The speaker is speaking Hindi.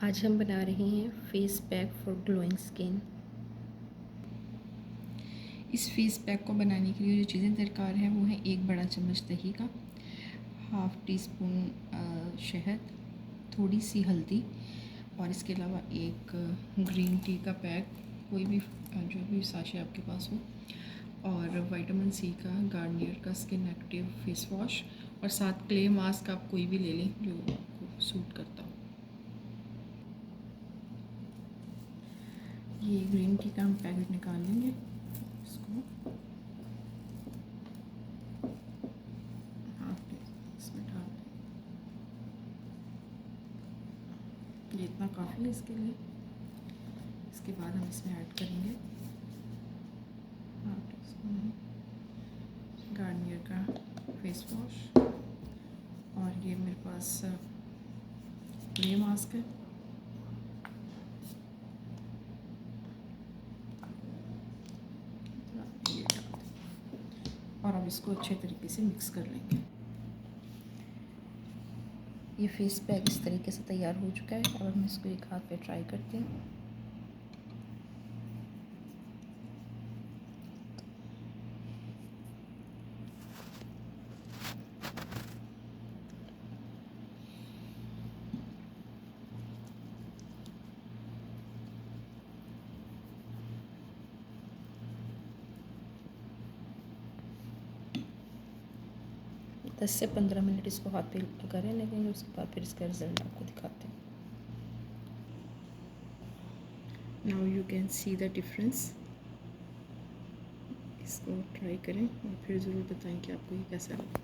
आज हम बना रहे हैं face pack for glowing skin. इस फेस पैक को बनाने के लिए जो चीज़ें दरकार है वो है 1 बड़ा चम्मच दही का, हाफ़ टी स्पून शहद, थोड़ी सी हल्दी और इसके अलावा एक ग्रीन टी का पैक, कोई भी जो भी साशे आपके पास हो, और विटामिन सी का गार्नियर का स्किन एक्टिव फेस वॉश, और साथ क्ले मास्क आप कोई भी ले लें जो आपको सूट करता हो। ये ग्रीन टी का हम पैकेट निकाल लेंगे, इसको इसमें डाल दें। ये इतना काफ़ी है इसके लिए। इसके बाद हम इसमें ऐड करेंगे हाफ टी स्पून गार्नियर का फेस वॉश, और ये मेरे पास क्ले मास्क है। ये डाल दें और अब इसको अच्छे तरीके से मिक्स कर लेंगे। ये फेस पैक इस तरीके से तैयार हो चुका है। अब हम इसको एक हाथ पे ट्राई करते हैं। दस से 15 मिनट इसको हाथ पे करें, लेकिन उसके बाद फिर इसका रिजल्ट आपको दिखाते हैं। Now you can see the difference. इसको ट्राई करें और फिर ज़रूर बताएं कि आपको ये कैसा लगा।